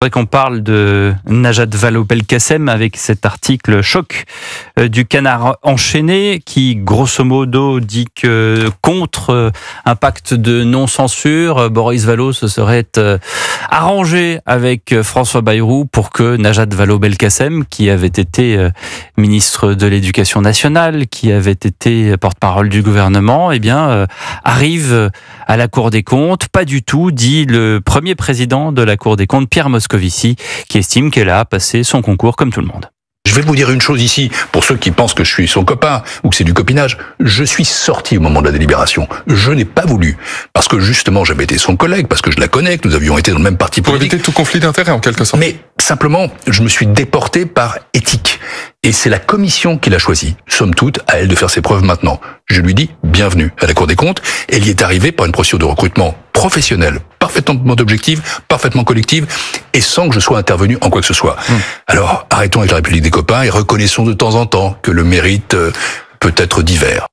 C'est vrai qu'on parle de Najat Vallaud-Belkacem avec cet article choc du Canard enchaîné qui, grosso modo, dit que contre un pacte de non-censure, Boris Vallaud se serait arrangé avec François Bayrou pour que Najat Vallaud-Belkacem, qui avait été ministre de l'Éducation nationale, qui avait été porte-parole du gouvernement, arrive à la Cour des comptes. Pas du tout, dit le premier président de la Cour des comptes, Pierre Moscovici, qui estime qu'elle a passé son concours comme tout le monde. Je vais vous dire une chose ici, pour ceux qui pensent que je suis son copain ou que c'est du copinage, je suis sorti au moment de la délibération. Je n'ai pas voulu, parce que justement j'avais été son collègue, parce que je la connais, que nous avions été dans le même parti politique. Pour éviter tout conflit d'intérêts en quelque sorte. Mais simplement, je me suis déporté par éthique. Et c'est la commission qui l'a choisi. Somme toute, à elle de faire ses preuves maintenant. Je lui dis bienvenue à la Cour des comptes. Elle y est arrivée par une procédure de recrutement professionnelle, parfaitement objective, parfaitement collective, et sans que je sois intervenu en quoi que ce soit. Alors, arrêtons avec la République des copains et reconnaissons de temps en temps que le mérite peut être divers.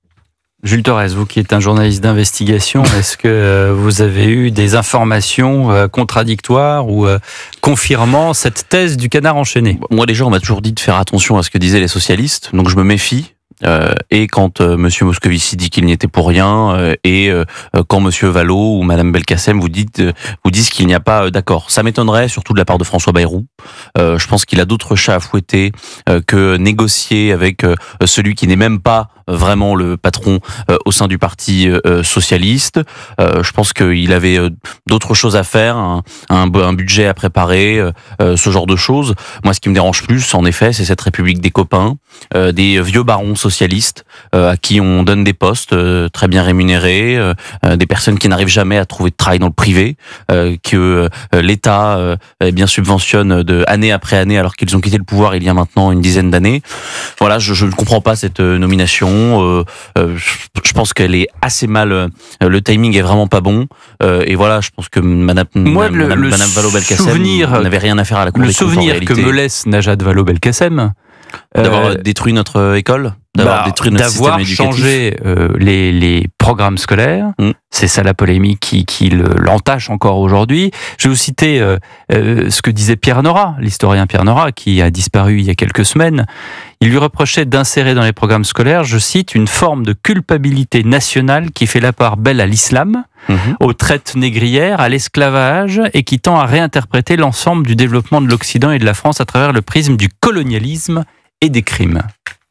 Jules Torres, vous qui êtes un journaliste d'investigation, est-ce que vous avez eu des informations contradictoires ou confirmant cette thèse du Canard enchaîné? Moi déjà, on m'a toujours dit de faire attention à ce que disaient les socialistes, donc je me méfie. Et quand Monsieur Moscovici dit qu'il n'y était pour rien, et quand Monsieur Vallaud ou Madame Belkacem vous disent qu'il n'y a pas d'accord, ça m'étonnerait surtout de la part de François Bayrou. Je pense qu'il a d'autres chats à fouetter que négocier avec celui qui n'est même pas vraiment le patron au sein du parti socialiste. Je pense qu'il avait d'autres choses à faire, un budget à préparer, ce genre de choses. Moi, ce qui me dérange plus, en effet, c'est cette République des copains, des vieux barons socialistes à qui on donne des postes très bien rémunérés, des personnes qui n'arrivent jamais à trouver de travail dans le privé, que l'État bien subventionne année après année alors qu'ils ont quitté le pouvoir il y a maintenant une dizaine d'années. Voilà, je ne comprends pas cette nomination. Je pense qu'elle est assez mal. Le timing est vraiment pas bon. Et voilà, je pense que Madame Vallaud-Belkacem n'avait rien à faire à la Cour des comptes. Le souvenir que me laisse Najat Vallaud-Belkacem d'avoir détruit notre école, d'avoir détruit notre système éducatif, changé les programmes scolaires. C'est ça la polémique qui l'entache encore aujourd'hui. Je vais vous citer ce que disait Pierre Nora, l'historien Pierre Nora, qui a disparu il y a quelques semaines. Il lui reprochait d'insérer dans les programmes scolaires, je cite, une forme de culpabilité nationale qui fait la part belle à l'islam, aux traites négrières, à l'esclavage, et qui tend à réinterpréter l'ensemble du développement de l'Occident et de la France à travers le prisme du colonialisme et des crimes.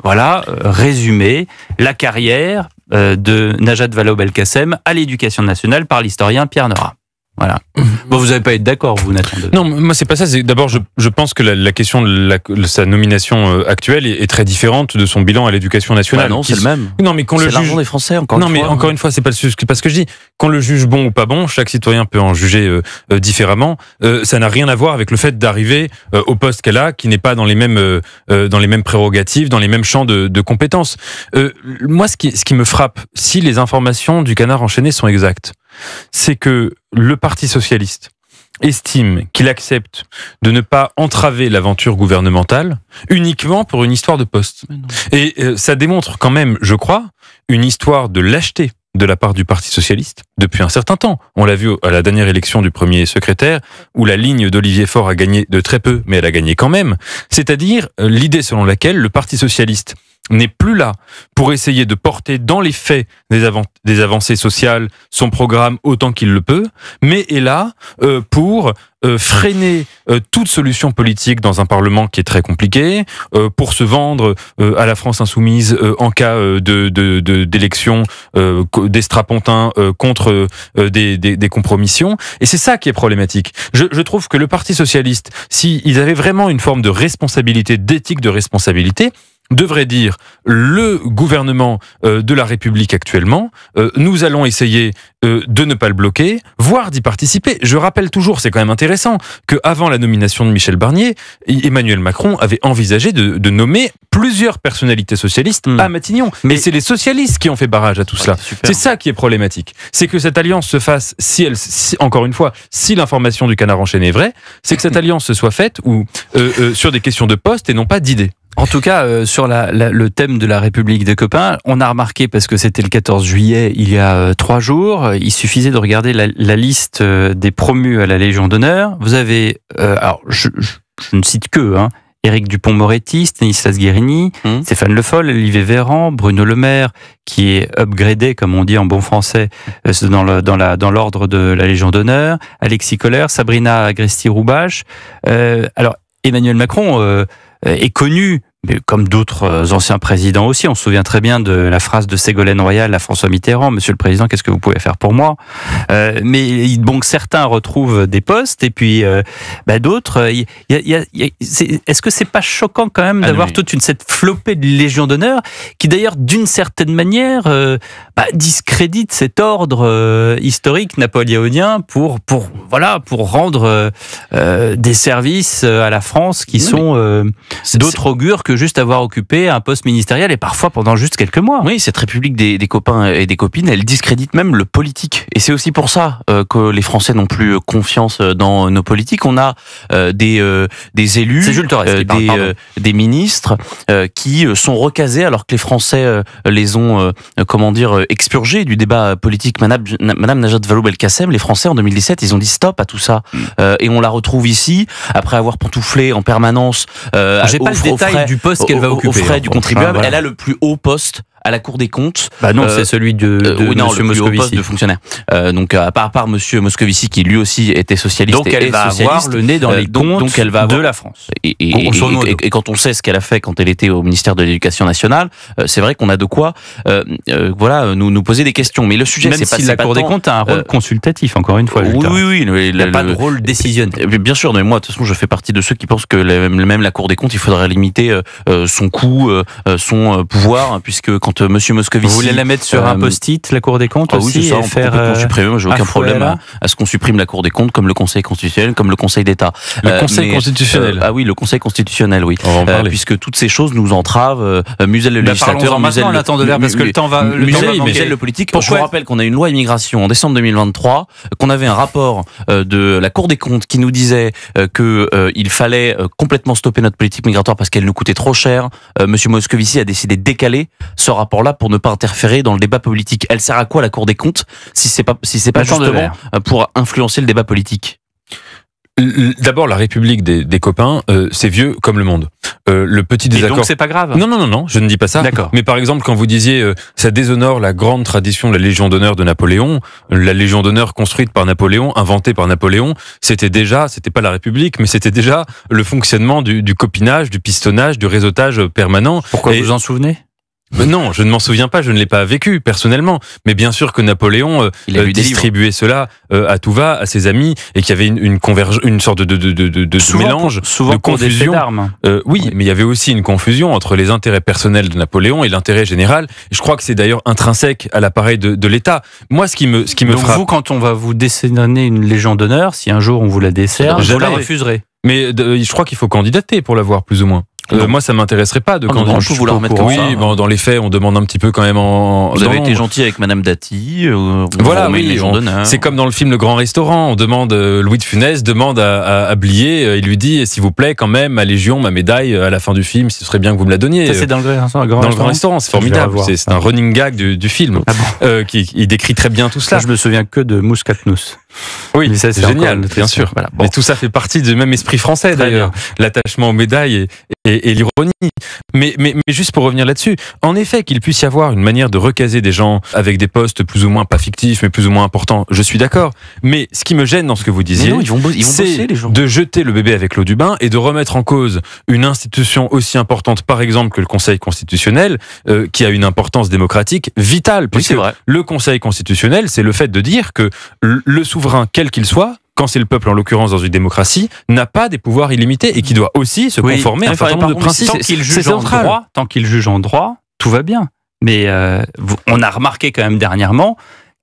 Voilà, résumé, la carrière de Najat Vallaud-Belkacem à l'Éducation nationale par l'historien Pierre Nora. Voilà. Bon, vous n'allez pas être d'accord, vous, Nathan. Non, moi c'est pas ça. D'abord, je pense que la question de sa nomination actuelle est très différente de son bilan à l'Éducation nationale. Non, c'est le même. Non, mais qu'on le juge. L'argent des Français, encore une fois. Non, mais encore une fois, c'est pas ce que je dis. Qu'on le juge bon ou pas bon, chaque citoyen peut en juger différemment. Ça n'a rien à voir avec le fait d'arriver au poste qu'elle a, qui n'est pas dans les mêmes prérogatives, dans les mêmes champs de compétences. Moi, ce qui me frappe, si les informations du Canard enchaîné sont exactes, c'est que le Parti socialiste estime qu'il accepte de ne pas entraver l'aventure gouvernementale uniquement pour une histoire de poste. Et ça démontre quand même, je crois, une histoire de lâcheté de la part du Parti socialiste depuis un certain temps. On l'a vu à la dernière élection du premier secrétaire, où la ligne d'Olivier Faure a gagné de très peu, mais elle a gagné quand même. C'est-à-dire l'idée selon laquelle le Parti socialiste n'est plus là pour essayer de porter dans les faits des avancées sociales, son programme autant qu'il le peut, mais est là pour freiner toute solution politique dans un Parlement qui est très compliqué, pour se vendre à la France insoumise en cas d'élection d'estrapontins contre des compromissions. Et c'est ça qui est problématique. Je trouve que le Parti socialiste, s'ils avaient vraiment une forme de responsabilité, d'éthique de responsabilité, devrait dire le gouvernement de la République actuellement, nous allons essayer de ne pas le bloquer, voire d'y participer. Je rappelle toujours, c'est quand même intéressant, qu'avant la nomination de Michel Barnier, Emmanuel Macron avait envisagé de nommer plusieurs personnalités socialistes à Matignon. Mais c'est les socialistes qui ont fait barrage à tout cela. C'est ça qui est problématique. C'est que cette alliance se fasse, encore une fois, si l'information du Canard enchaîné est vraie, c'est que cette alliance se soit faite sur des questions de poste et non pas d'idées. En tout cas, sur le thème de la République des copains, on a remarqué, parce que c'était le 14 juillet, il y a 3 jours, il suffisait de regarder la liste des promus à la Légion d'honneur. Vous avez, alors je ne cite que, Éric Dupond-Moretti, Stanislas Guérini, Stéphane Le Foll, Olivier Véran, Bruno Le Maire, qui est upgradé, comme on dit en bon français, dans l'ordre de la Légion d'honneur, Alexis Kohler, Sabrina Agresti-Roubache. Alors, Emmanuel Macron est connu, mais comme d'autres anciens présidents aussi. On se souvient très bien de la phrase de Ségolène Royal à François Mitterrand: Monsieur le Président, qu'est-ce que vous pouvez faire pour moi? Mais donc certains retrouvent des postes, et puis d'autres. Est-ce que c'est pas choquant quand même d'avoir toute cette flopée de Légion d'honneur qui, d'ailleurs, d'une certaine manière, discrédite cet ordre historique napoléonien pour rendre des services à la France qui sont d'autres augure que juste avoir occupé un poste ministériel, et parfois pendant juste quelques mois. Oui, cette République des copains et des copines, elle discrédite même le politique. Et c'est aussi pour ça que les Français n'ont plus confiance dans nos politiques. On a des élus, des ministres qui sont recasés alors que les Français les ont, expurgés du débat politique. Madame Najat Vallaud-Belkacem, les Français en 2017, ils ont dit stop à tout ça. Et on la retrouve ici, après avoir pantouflé en permanence J'ai pas le détail du poste qu'elle va occuper. Aux frais du contribuable. Elle a le plus haut poste à la Cour des comptes. Non, c'est celui de Monsieur le plus haut Moscovici. Poste de fonctionnaire. Donc à part Monsieur Moscovici, qui lui aussi était socialiste. Donc elle va avoir le nez dans les comptes de la France. Et quand on sait ce qu'elle a fait quand elle était au ministère de l'Éducation nationale, c'est vrai qu'on a de quoi nous poser des questions. Mais le sujet, même si la Cour des comptes a un rôle consultatif, encore une fois. Oui. Il n'y a pas de rôle décisionnel. Bien sûr, mais moi, de toute façon, je fais partie de ceux qui pensent que même la Cour des comptes, il faudrait limiter son coût, son pouvoir, puisque quand Monsieur Moscovici... Vous voulez la mettre sur un post-it, la Cour des comptes aussi? Oui, c'est ça, on peut supprimer. Moi, j'ai aucun problème à ce qu'on supprime la Cour des comptes, comme le Conseil constitutionnel, comme le Conseil d'État. Le Conseil constitutionnel. Oui, le Conseil constitutionnel, oui. On va en parler. Puisque toutes ces choses nous entravent, musellent le législateur, musellent le politique. Je vous rappelle qu'on a une loi immigration en décembre 2023, qu'on avait un rapport de la Cour des comptes qui nous disait qu'il fallait complètement stopper notre politique migratoire parce qu'elle nous coûtait trop cher. Monsieur Moscovici a décidé de décaler ce rapport-là pour ne pas interférer dans le débat politique. Elle sert à quoi, la Cour des comptes, si c'est pas justement pour influencer le débat politique? D'abord, la République des copains, c'est vieux comme le monde. Le petit désaccord. Et donc c'est pas grave. Non, je ne dis pas ça. D'accord. Mais par exemple, quand vous disiez ça déshonore la grande tradition de la Légion d'honneur de Napoléon, la Légion d'honneur construite par Napoléon, inventée par Napoléon, c'était pas la République, mais c'était déjà le fonctionnement du copinage, du pistonnage, du réseautage permanent. Pourquoi vous en souvenez? Non, je ne m'en souviens pas, je ne l'ai pas vécu personnellement. Mais bien sûr que Napoléon distribuait cela à tout va, à ses amis, et qu'il y avait une sorte de mélange, de confusion. Oui, mais il y avait aussi une confusion entre les intérêts personnels de Napoléon et l'intérêt général. Et je crois que c'est d'ailleurs intrinsèque à l'appareil de l'État. Moi, ce qui me donc frappe... vous, quand on va vous décerner une Légion d'honneur, si un jour on vous la décerne, vous la refuserez. Mais je crois qu'il faut candidater pour l'avoir, plus ou moins. Moi, ça m'intéresserait pas de candidater. Je peux vous la remettre comme ça. Oui, dans les faits, on demande un petit peu quand même Vous avez été gentil avec Madame Dati. Voilà, oui. C'est comme dans le film Le Grand Restaurant. On demande, Louis de Funès demande à Blier, il lui dit, s'il vous plaît, quand même, ma Légion, ma médaille, à la fin du film, ce serait bien que vous me la donniez. Ça, c'est dans le Grand Restaurant. C'est formidable. C'est un running gag du film. Il décrit très bien tout cela. Je me souviens que de Mouskatnous. Oui, c'est génial, bien sûr. Voilà. Mais tout ça fait partie du même esprit français, d'ailleurs. L'attachement aux médailles et l'ironie. Mais juste pour revenir là-dessus, en effet, qu'il puisse y avoir une manière de recaser des gens avec des postes plus ou moins pas fictifs, mais plus ou moins importants, je suis d'accord. Mais ce qui me gêne dans ce que vous disiez, c'est de jeter le bébé avec l'eau du bain et de remettre en cause une institution aussi importante, par exemple, que le Conseil constitutionnel, qui a une importance démocratique vitale. Puisque c'est vrai. Le Conseil constitutionnel, c'est le fait de dire que le souverain, quel qu'il soit, quand c'est le peuple, en l'occurrence dans une démocratie, n'a pas des pouvoirs illimités et qui doit aussi se conformer à un certain nombre de principes. Tant qu'il juge en droit, tout va bien. Mais on a remarqué quand même dernièrement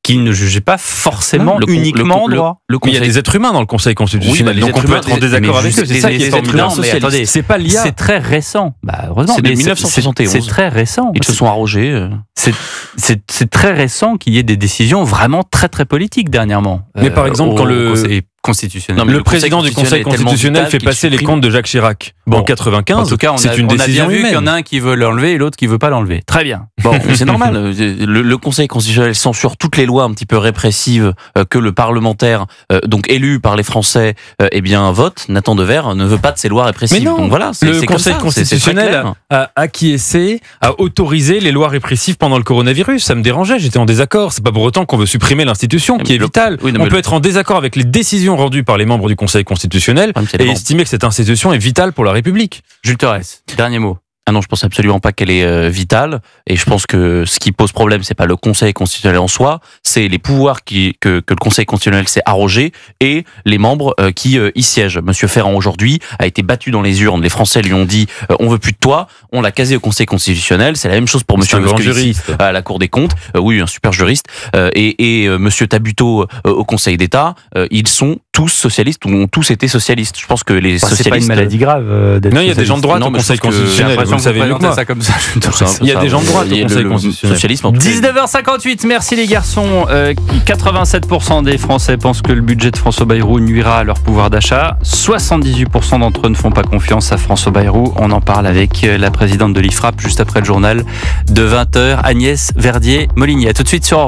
qu'il ne jugeait pas forcément uniquement en droit. Mais il y a des êtres humains dans le Conseil constitutionnel, donc on peut être en désaccord avec eux. C'est ça qui est formidable. Attendez, c'est pas l'IA. C'est très récent. Heureusement, c'est de 1971. C'est très récent. Ils se sont arrogés. C'est très récent qu'il y ait des décisions vraiment très très politiques dernièrement. Mais par exemple, quand le constitutionnel. Non, mais Le président du Conseil constitutionnel fait passer les comptes de Jacques Chirac. En 95, en tout cas, c'est une on a décision bien vu qu'il y en humaine. a un qui veut l'enlever et l'autre qui veut pas l'enlever. Très bien. Bon, c'est normal. Le Conseil constitutionnel censure toutes les lois un petit peu répressives que le parlementaire, donc élu par les Français, eh bien vote. Nathan Devers ne veut pas de ces lois répressives. Mais non, donc voilà, le c'est comme Conseil ça, c'est constitutionnel très clair. a acquiescé, a autorisé les lois répressives pendant le coronavirus. Ça me dérangeait, j'étais en désaccord. C'est pas pour autant qu'on veut supprimer l'institution, qui est vitale. Oui, non, On mais peut être en désaccord avec les décisions rendues par les membres du Conseil constitutionnel et estimer que cette institution est vitale pour la République. Jules Thorez, dernier mot. Ah non, je pense absolument pas qu'elle est vitale. Et je pense que ce qui pose problème, c'est pas le Conseil constitutionnel en soi, c'est les pouvoirs que le Conseil constitutionnel s'est arrogé et les membres qui y siègent. Monsieur Ferrand aujourd'hui a été battu dans les urnes. Les Français lui ont dit on veut plus de toi. On l'a casé au Conseil constitutionnel. C'est la même chose pour Monsieur Moscovici à la Cour des comptes. Oui, un super juriste. Et Monsieur Tabuteau au Conseil d'État. Ils sont tous socialistes ou ont tous été socialistes. Je pense que les socialistes. C'est pas une maladie grave d'être Non, il y a des gens de droite Non, au mais Conseil je pense que constitutionnel. Vous le savez mieux que moi. Ça comme ça. Il y a des gens de droite au Conseil constitutionnel. Socialisme, en tout cas. 19h58, merci les garçons. 87% des Français pensent que le budget de François Bayrou nuira à leur pouvoir d'achat. 78% d'entre eux ne font pas confiance à François Bayrou. On en parle avec la présidente de l'IFRAP juste après le journal de 20h, Agnès Verdier-Molinier. À tout de suite sur